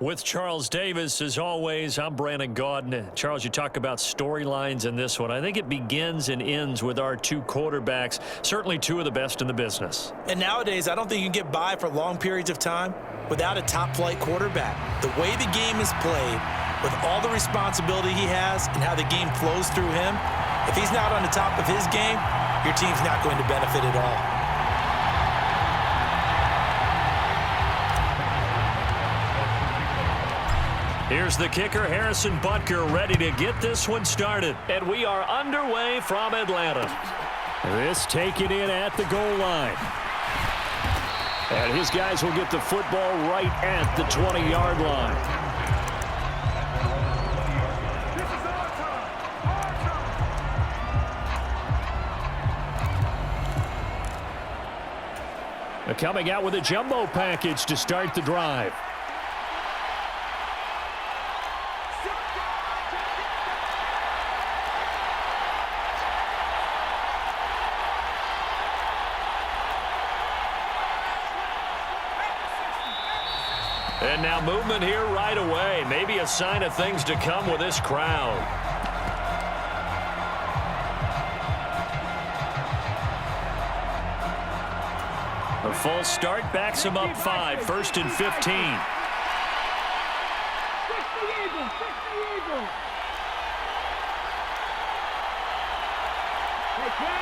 With Charles Davis, as always, I'm Brandon Gaudin. Charles, you talk about storylines in this one. I think it begins and ends with our two quarterbacks, certainly two of the best in the business. And nowadays, I don't think you can get by for long periods of time without a top-flight quarterback. The way the game is played, with all the responsibility he has and how the game flows through him, if he's not on the top of his game, your team's not going to benefit at all. Here's the kicker, Harrison Butker, ready to get this one started. And we are underway from Atlanta. This taken in at the goal line. And his guys will get the football right at the 20-yard line. Coming out with a jumbo package to start the drive. And now movement here right away. Maybe a sign of things to come with this crowd. A false start backs him up 5, 1st and 15.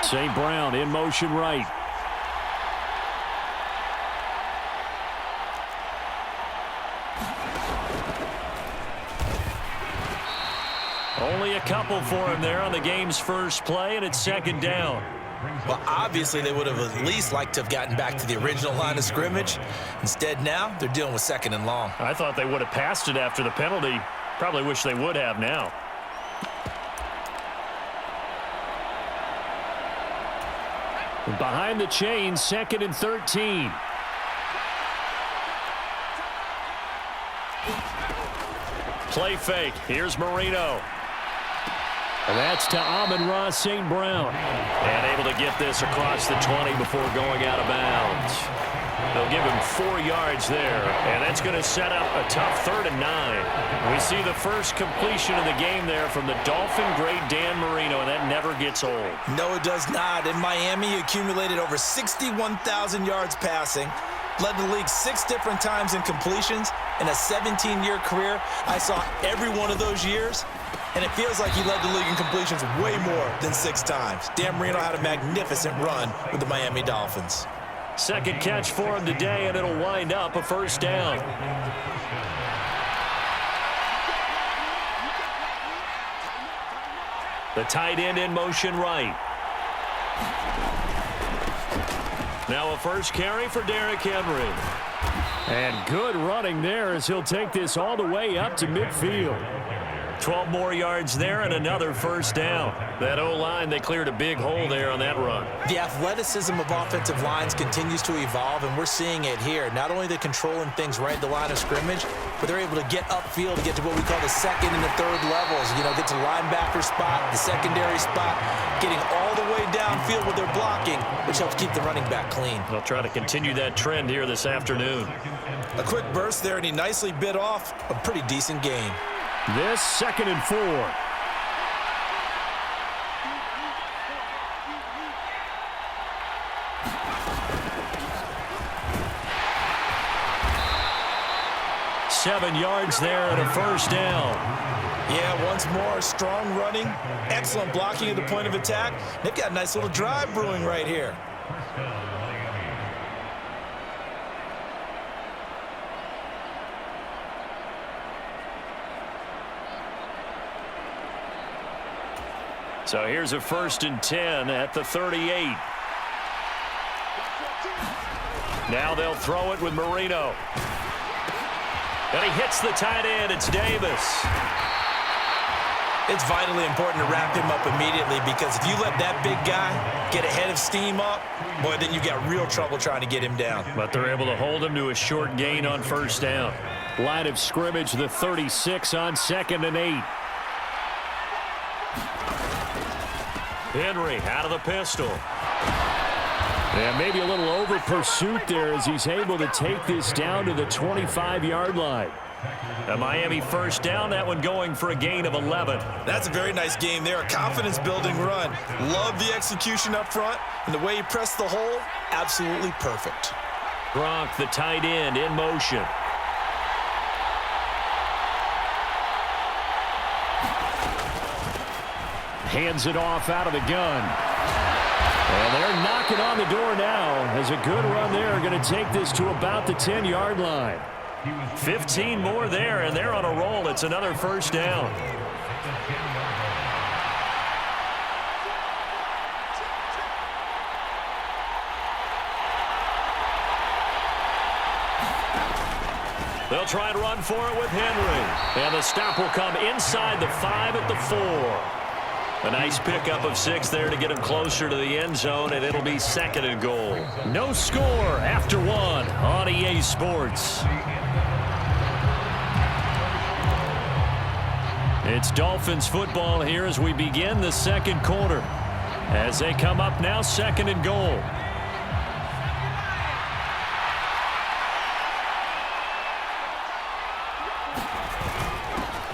St. Brown in motion right. Only a couple for him there on the game's first play, and it's 2nd down. Well, obviously, they would have at least liked to have gotten back to the original line of scrimmage. Instead, now, they're dealing with 2nd and long. I thought they would have passed it after the penalty. Probably wish they would have now. Behind the chains, 2nd and 13. Play fake. Here's Marino. And that's to Amon-Ra St. Brown. And able to get this across the 20 before going out of bounds. They'll give him 4 yards there. And that's going to set up a tough 3rd and 9. We see the first completion of the game there from the Dolphin great Dan Marino, and that never gets old. No, it does not. In Miami, he accumulated over 61,000 yards passing. Led the league 6 different times in completions. In a 17-year career, I saw every one of those years. And it feels like he led the league in completions way more than 6 times. Dan Marino had a magnificent run with the Miami Dolphins. Second catch for him today, and it'll wind up a 1st down. The tight end in motion right. Now a first carry for Derrick Henry. And good running there as he'll take this all the way up to midfield. 12 more yards there and another 1st down. That O-line, they cleared a big hole there on that run. The athleticism of offensive lines continues to evolve, and we're seeing it here. Not only they're controlling things right at the line of scrimmage, but they're able to get upfield to get to what we call the 2nd and the 3rd levels. You know, get to linebacker spot, the secondary spot, getting all the way downfield with their blocking, which helps keep the running back clean. They'll try to continue that trend here this afternoon. A quick burst there, and he nicely bit off a pretty decent gain. This 2nd and 4. Seven yards there and a 1st down. Yeah, once more, strong running, excellent blocking at the point of attack. They've got a nice little drive brewing right here. So here's a 1st and 10 at the 38. Now they'll throw it with Marino. And he hits the tight end. It's Davis. It's vitally important to wrap him up immediately, because if you let that big guy get a head of steam up, boy, then you've got real trouble trying to get him down. But they're able to hold him to a short gain on 1st down. Line of scrimmage, the 36 on 2nd and 8. Henry out of the pistol. And maybe a little over pursuit there as he's able to take this down to the 25-yard line. A Miami first down, that one going for a gain of 11. That's a very nice game there, a confidence-building run. Love the execution up front, and the way he pressed the hole, absolutely perfect. Gronk, the tight end, in motion. Hands it off out of the gun. And they're knocking on the door now as a good run there. Going to take this to about the 10-yard line. 15 more there, and they're on a roll. It's another first down. They'll try and run for it with Henry. And the stop will come inside the 5 at the 4. A nice pickup of 6 there to get him closer to the end zone, and it'll be 2nd and goal. No score after 1 on EA Sports. It's Dolphins football here as we begin the second quarter. As they come up now, 2nd and goal.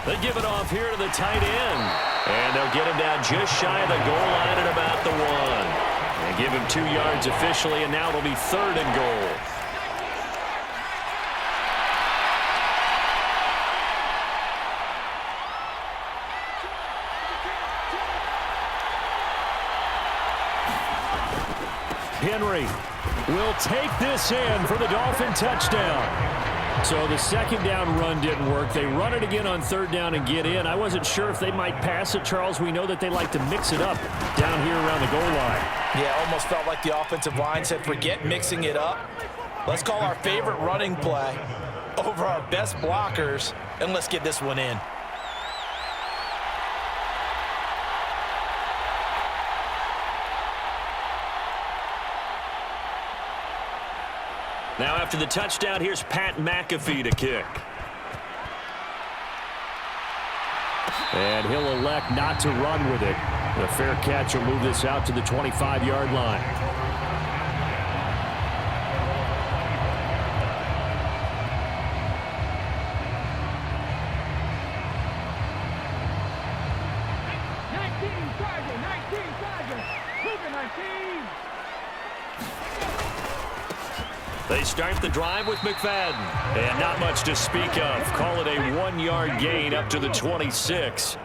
They give it off here to the tight end. And they'll get him down just shy of the goal line at about the 1. And give him 2 yards officially, and now it'll be 3rd and goal. Henry will take this in for the Dolphin touchdown. So the second down run didn't work. They run it again on 3rd down and get in. I wasn't sure if they might pass it, Charles. We know that they like to mix it up down here around the goal line. Yeah, almost felt like the offensive line said, forget mixing it up. Let's call our favorite running play over our best blockers, and let's get this one in. Now after the touchdown, here's Pat McAfee to kick. And he'll elect not to run with it. The fair catch will move this out to the 25-yard line. They start the drive with McFadden. And not much to speak of. Call it a 1-yard gain up to the 26.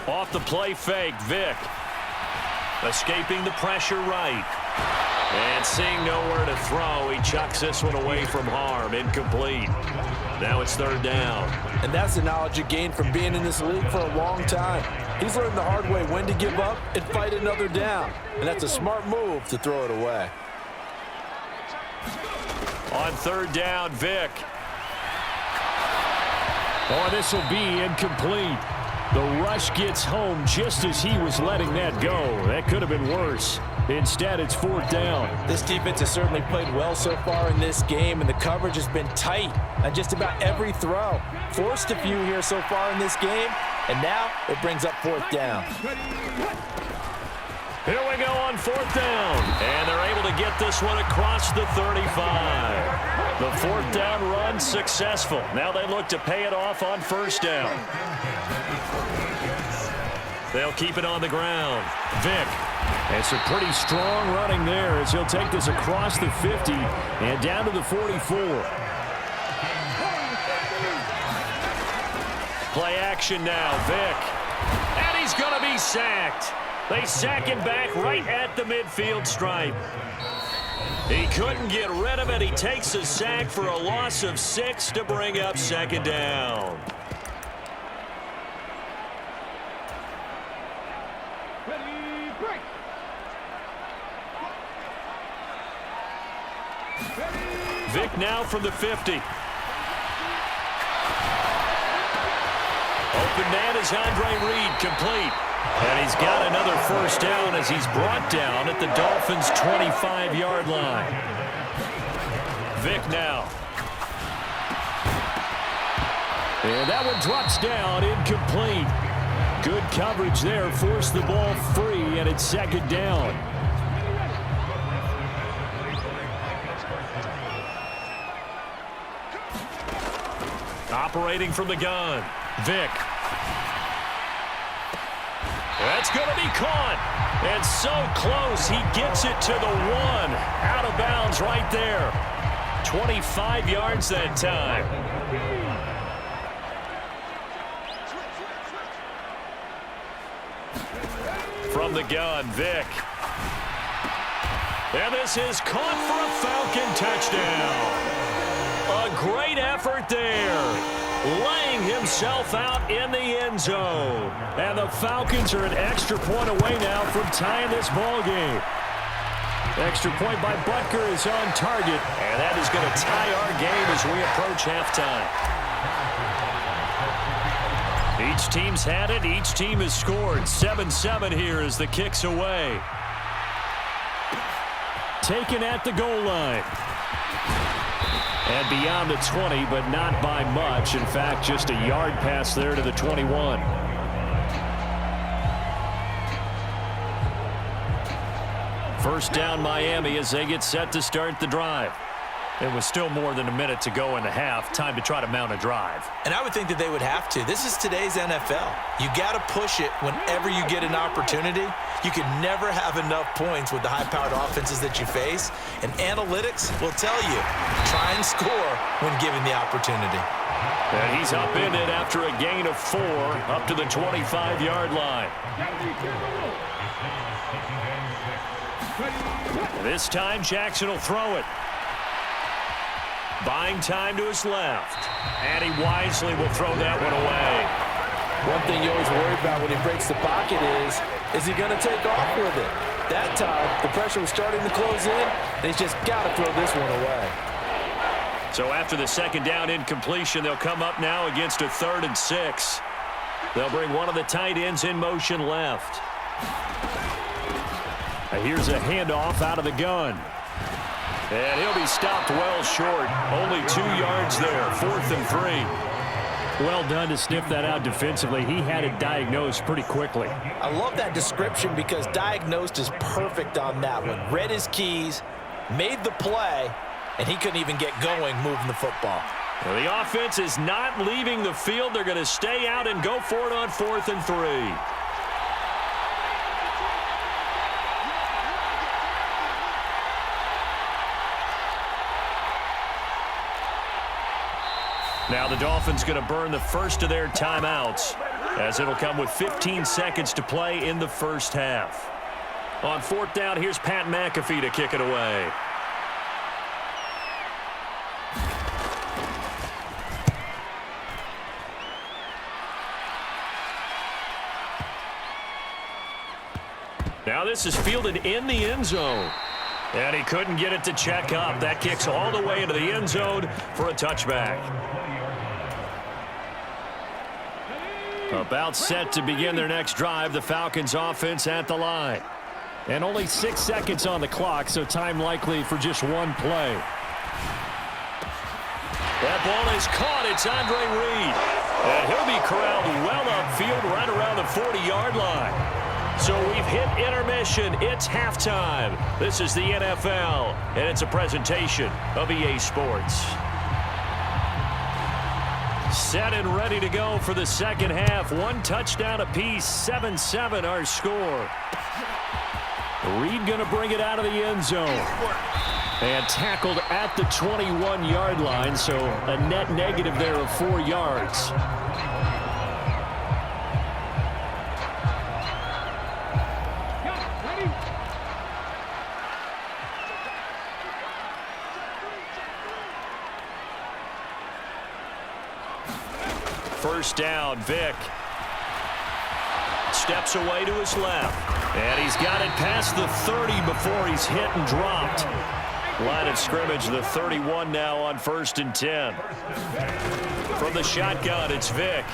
Off the play fake, Vick. Escaping the pressure right. And seeing nowhere to throw, he chucks this one away from harm. Incomplete. Now it's 3rd down. And that's the knowledge you gain from being in this league for a long time. He's learned the hard way when to give up and fight another down. And that's a smart move to throw it away. On 3rd down, Vick. Oh, this will be incomplete. The rush gets home just as he was letting that go. That could have been worse. Instead, it's 4th down. This defense has certainly played well so far in this game, and the coverage has been tight on just about every throw. Forced a few here so far in this game, and now it brings up 4th down. Here we go on 4th down, and they're able to get this one across the 35. The 4th down run successful. Now they look to pay it off on 1st down. They'll keep it on the ground. Vick. And some pretty strong running there as he'll take this across the 50 and down to the 44. Play action now, Vick. And he's going to be sacked. They sack him back right at the midfield stripe. He couldn't get rid of it. He takes a sack for a loss of 6 to bring up 2nd down. Vick now from the 50. Open man is Andre Reed, complete. And he's got another 1st down as he's brought down at the Dolphins' 25-yard line. Vick now. And that one drops down, incomplete. Good coverage there. Forced the ball free, and it's second down. Operating from the gun, Vick. That's going to be caught. And so close, he gets it to the 1. Out of bounds right there. 25 yards that time. From the gun, Vick. And this is caught for a Falcon touchdown. A great effort there, laying himself out in the end zone. And the Falcons are an extra point away now from tying this ball game. Extra point by Butker is on target, and that is going to tie our game as we approach halftime. Each team's had it. Each team has scored. 7-7 here as the kick's away. Taken at the goal line. And beyond the 20, but not by much. In fact, just a yard pass there to the 21. First down Miami as they get set to start the drive. It was still more than a minute to go in the half. Time to try to mount a drive. And I would think that they would have to. This is today's NFL. You got to push it whenever you get an opportunity. You can never have enough points with the high-powered offenses that you face. And analytics will tell you, try and score when given the opportunity. And he's upended after a gain of 4 up to the 25-yard line. This time Jackson will throw it. Buying time to his left. And he wisely will throw that one away. One thing you always worry about when he breaks the pocket is he going to take off with it? That time, the pressure was starting to close in, and he's just got to throw this one away. So after the second down incompletion, they'll come up now against a 3rd and 6. They'll bring one of the tight ends in motion left. Here's a handoff out of the gun. And he'll be stopped well short. Only 2 yards there. 4th and 3. Well done to sniff that out defensively. He had it diagnosed pretty quickly. I love that description because diagnosed is perfect on that one. Read his keys, made the play, and he couldn't even get going moving the football. Well, the offense is not leaving the field. They're going to stay out and go for it on 4th and 3. Now the Dolphins going to burn the first of their timeouts as it'll come with 15 seconds to play in the first half. On 4th down, here's Pat McAfee to kick it away. Now this is fielded in the end zone. And he couldn't get it to check up. That kicks all the way into the end zone for a touchback. About set to begin their next drive, the Falcons offense at the line. And only 6 seconds on the clock, so time likely for just one play. That ball is caught. It's Andre Reed. And he'll be corralled well upfield right around the 40-yard line. So we've hit intermission. It's halftime. This is the NFL, and it's a presentation of EA Sports. Set and ready to go for the second half. 1 touchdown apiece, 7-7 our score. Reed going to bring it out of the end zone. And tackled at the 21-yard line, so a net negative there of 4 yards. First down, Vick. Steps away to his left. And he's got it past the 30 before he's hit and dropped. Line of scrimmage, the 31 now on 1st and 10. From the shotgun, it's Vick.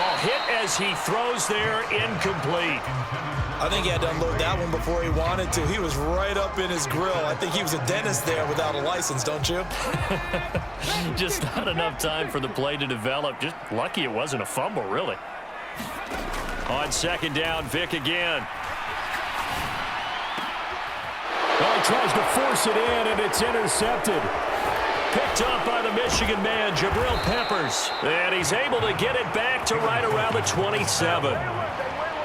Oh, hit as he throws there, incomplete. I think he had to unload that one before he wanted to. He was right up in his grill. I think he was a dentist there without a license, don't you? Just not enough time for the play to develop. Just lucky it wasn't a fumble, really. On second down, Vick again. Well, he tries to force it in, and it's intercepted. Picked up by the Michigan man, Jabril Peppers. And he's able to get it back to right around the 27.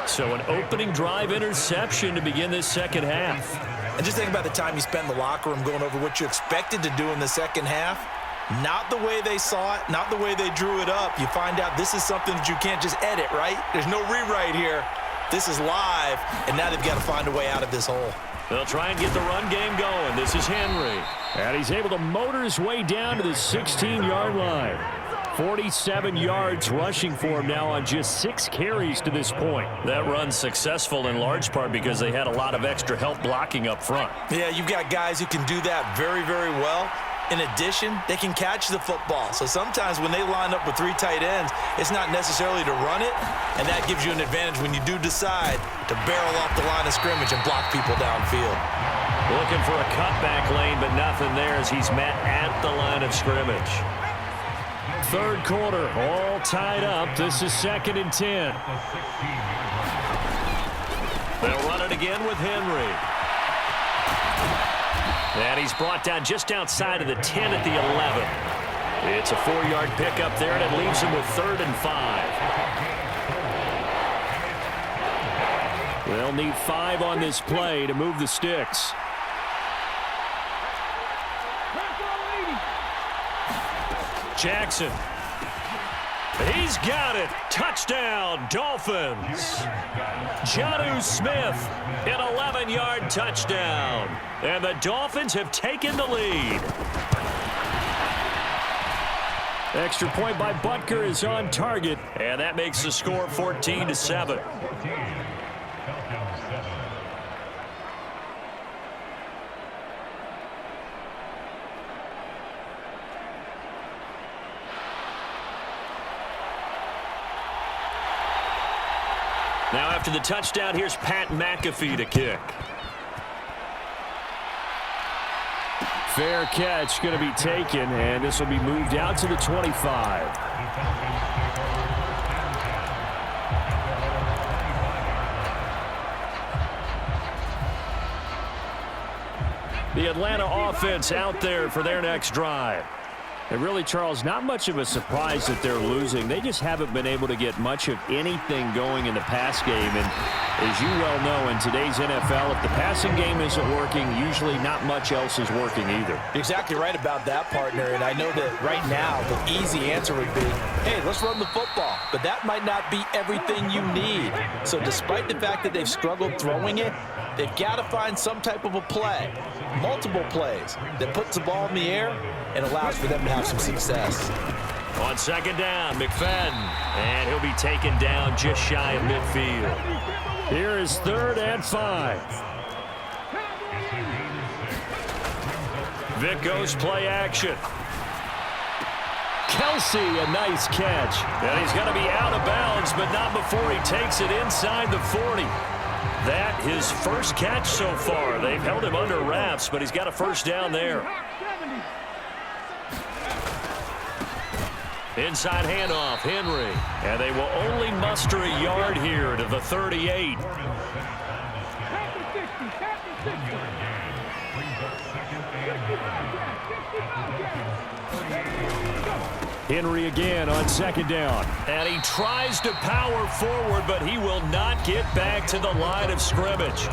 So an opening drive interception to begin this second half. And just think about the time you spent in the locker room going over what you expected to do in the second half. Not the way they saw it, not the way they drew it up. You find out this is something that you can't just edit, right? There's no rewrite here. This is live, and now they've got to find a way out of this hole. They'll try and get the run game going. This is Henry. And he's able to motor his way down to the 16-yard line. 47 yards rushing for him now on just 6 carries to this point. That run's successful in large part because they had a lot of extra help blocking up front. Yeah, you've got guys who can do that very, very well. In addition, they can catch the football. So sometimes when they line up with 3 tight ends, it's not necessarily to run it, and that gives you an advantage when you do decide to barrel off the line of scrimmage and block people downfield. Looking for a cutback lane, but nothing there as he's met at the line of scrimmage. Third quarter, all tied up. This is 2nd and 10. They'll run it again with Henry. And he's brought down just outside of the 10 at the 11. It's a 4-yard pickup there, and it leaves him with 3rd and 5. They'll need 5 on this play to move the sticks. Jackson. He's got it. Touchdown, Dolphins. Jonnu Smith, an 11-yard touchdown. And the Dolphins have taken the lead. Extra point by Butker is on target. And that makes the score 14-7. Now after the touchdown, here's Pat McAfee to kick. Fair catch going to be taken, and this will be moved out to the 25. The Atlanta offense out there for their next drive. And really, Charles, not much of a surprise that they're losing. They just haven't been able to get much of anything going in the pass game. And as you well know, in today's NFL, if the passing game isn't working, usually not much else is working either. You're exactly right about that, partner. And I know that right now the easy answer would be, hey, let's run the football. But that might not be everything you need. So despite the fact that they've struggled throwing it, they've got to find some type of a play, multiple plays, that puts the ball in the air and allows for them to have some success. On second down, McFadden. And he'll be taken down just shy of midfield. Here is 3rd and 5. Vick goes play action. Kelsey, a nice catch. And he's going to be out of bounds, but not before he takes it inside the 40. That his first catch so far. They've held him under wraps, but he's got a first down there. Inside handoff, Henry. And they will only muster a yard here to the 38. Henry again on second down. And he tries to power forward, but he will not get back to the line of scrimmage.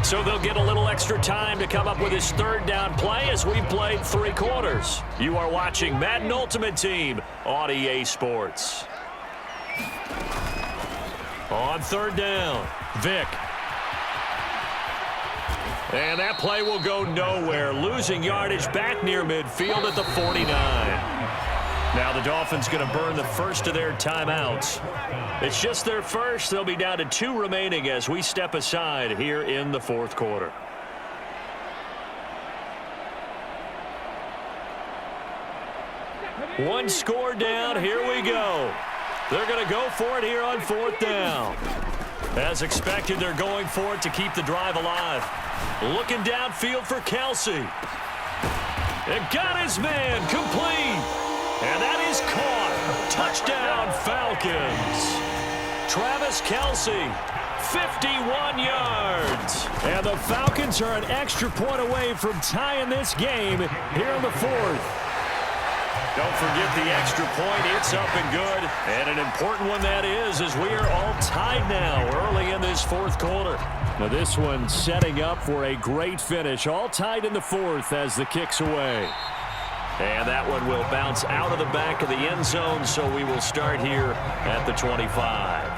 So they'll get a little extra time to come up with his 3rd down play as we've played 3 quarters. You are watching Madden Ultimate Team on EA Sports. On 3rd down, Vick. And that play will go nowhere, losing yardage back near midfield at the 49. Now the Dolphins going to burn the first of their timeouts. It's just their first. They'll be down to 2 remaining as we step aside here in the 4th quarter. One score down. Here we go. They're going to go for it here on 4th down. As expected, they're going for it to keep the drive alive. Looking downfield for Kelsey. And got his man complete. And that is caught. Touchdown, Falcons. Travis Kelsey, 51 yards. And the Falcons are an extra point away from tying this game here in the 4th. Don't forget the extra point. It's up and good. And an important one that is, as we are all tied now early in this 4th quarter. Now this one setting up for a great finish. All tied in the 4th as the kick's away. And that one will bounce out of the back of the end zone, so we will start here at the 25.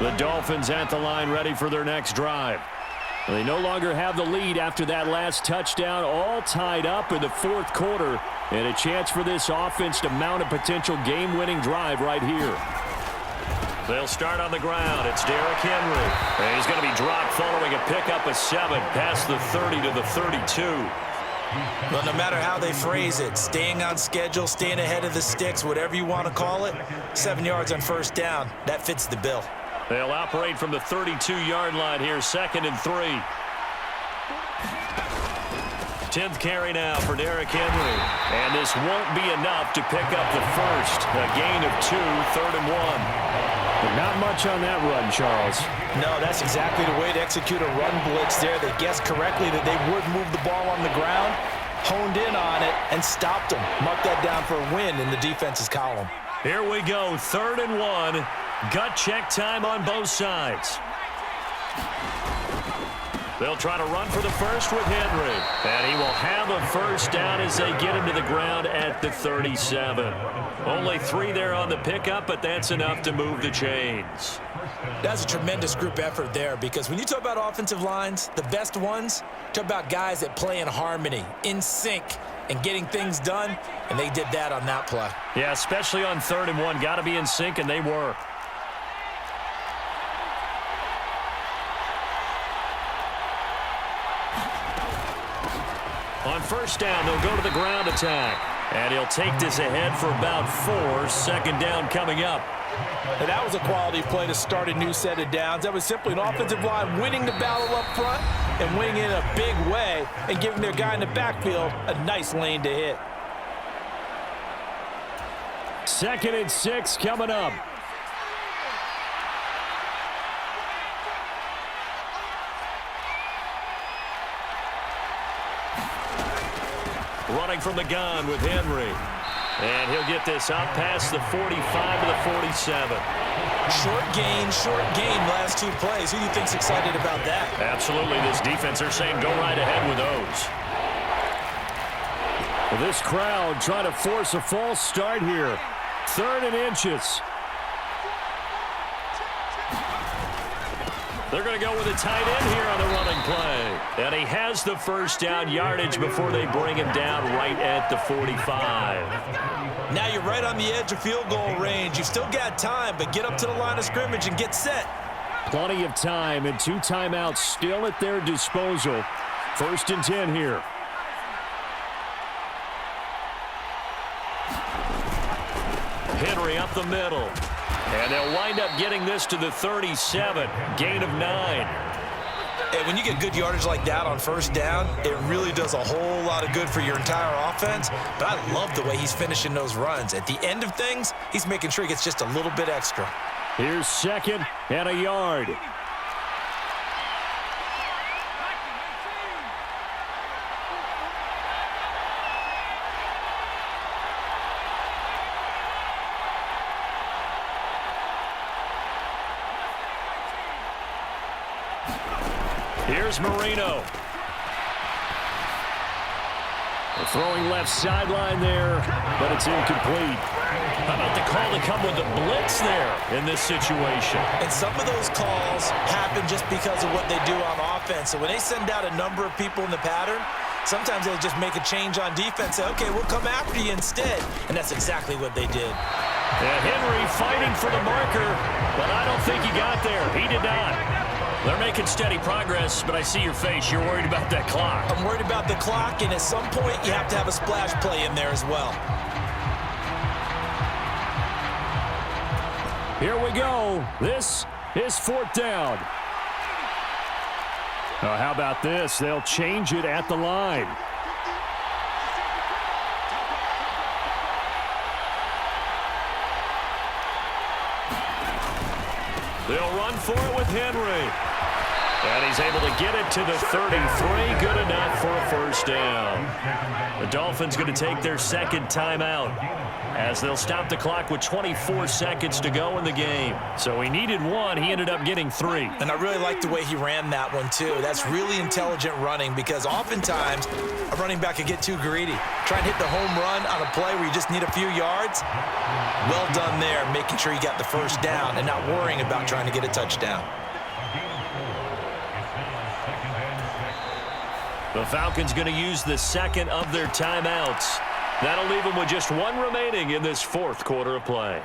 The Dolphins at the line ready for their next drive. They no longer have the lead after that last touchdown, all tied up in the 4th quarter, and a chance for this offense to mount a potential game-winning drive right here. They'll start on the ground. It's Derrick Henry. And he's going to be dropped following a pickup of 7 past the 30 to the 32. Well, no matter how they phrase it, staying on schedule, staying ahead of the sticks, whatever you want to call it, 7 yards on 1st down, that fits the bill. They'll operate from the 32-yard line here, 2nd and 3. 10th carry now for Derrick Henry. And this won't be enough to pick up the first. A gain of 2, 3rd and 1. But not much on that run, Charles. No, that's exactly the way to execute a run blitz there. They guessed correctly that they would move the ball on the ground, honed in on it, and stopped them. Mark that down for a win in the defense's column. Here we go, 3rd and 1. Gut check time on both sides. They'll try to run for the first with Henry. And he will have a first down as they get him to the ground at the 37. Only 3 there on the pickup, but that's enough to move the chains. That's a tremendous group effort there, because when you talk about offensive lines, the best ones, talk about guys that play in harmony, in sync, and getting things done, and they did that on that play. Yeah, especially on 3rd and 1. Got to be in sync, and they were. On 1st down, they'll go to the ground attack. And he'll take this ahead for about 4. 2nd down coming up. And that was a quality play to start a new set of downs. That was simply an offensive line winning the battle up front and winning in a big way and giving their guy in the backfield a nice lane to hit. 2nd and 6 coming up. Running from the gun with Henry. And he'll get this out past the 45 to the 47. Short gain last 2 plays. Who do you think's excited about that? Absolutely. This defense, they're saying go right ahead with those. Well, this crowd trying to force a false start here. 3rd and inches. They're going to go with a tight end here on the running play. And he has the first down yardage before they bring him down right at the 45. Now you're right on the edge of field goal range. You've still got time, but get up to the line of scrimmage and get set. Plenty of time, and 2 timeouts still at their disposal. 1st and 10 here. Henry up the middle. And they'll wind up getting this to the 37. Gain of 9. And when you get good yardage like that on 1st down, it really does a whole lot of good for your entire offense. But I love the way he's finishing those runs. At the end of things, he's making sure he gets just a little bit extra. Here's 2nd and a yard. Here's Marino. They're throwing left sideline there, but it's incomplete. How about the call to come with the blitz there in this situation? And some of those calls happen just because of what they do on offense. So when they send out a number of people in the pattern, sometimes they'll just make a change on defense. Say, okay, we'll come after you instead. And that's exactly what they did. And Henry fighting for the marker, but I don't think he got there. He did not. They're making steady progress, but I see your face. You're worried about that clock. I'm worried about the clock, and at some point, you have to have a splash play in there as well. Here we go. This is fourth down. Oh, how about this? They'll change it at the line. They'll run for it with Henry. And he's able to get it to the 33. Good enough for a first down. The Dolphins going to take their second timeout as they'll stop the clock with 24 seconds to go in the game. So he needed one. He ended up getting 3. And I really like the way he ran that one, too. That's really intelligent running because oftentimes a running back can get too greedy. Try and hit the home run on a play where you just need a few yards. Well done there, making sure you got the first down and not worrying about trying to get a touchdown. The Falcons going to use the second of their timeouts. That'll leave them with just one remaining in this fourth quarter of play.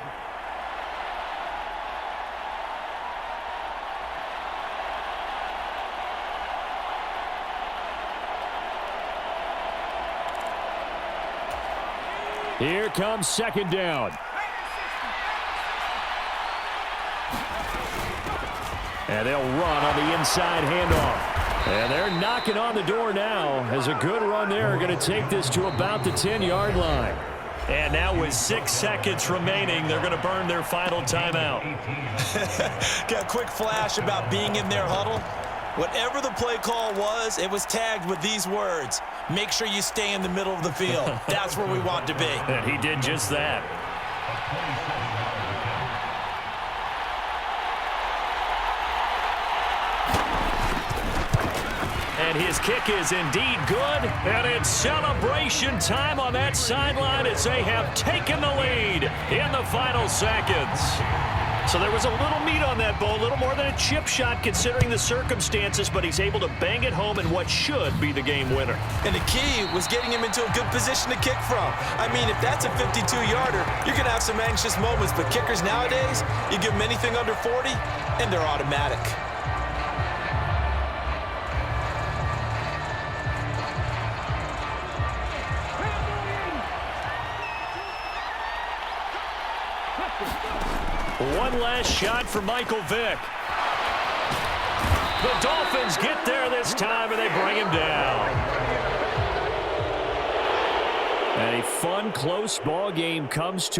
Here comes second down. And they'll run on the inside handoff. And they're knocking on the door now as a good run there. Going to take this to about the 10-yard line. And now with 6 seconds remaining, they're going to burn their final timeout. Got a quick flash about being in their huddle. Whatever the play call was, it was tagged with these words. Make sure you stay in the middle of the field. That's where we want to be. And he did just that. And his kick is indeed good. And it's celebration time on that sideline as they have taken the lead in the final seconds. So there was a little meat on that ball, a little more than a chip shot considering the circumstances, but he's able to bang it home in what should be the game winner. And the key was getting him into a good position to kick from. I mean, if that's a 52-yarder, you're going to have some anxious moments, but kickers nowadays, you give them anything under 40, and they're automatic. One last shot for Michael Vick. The Dolphins get there this time, and they bring him down. And a fun, close ball game comes to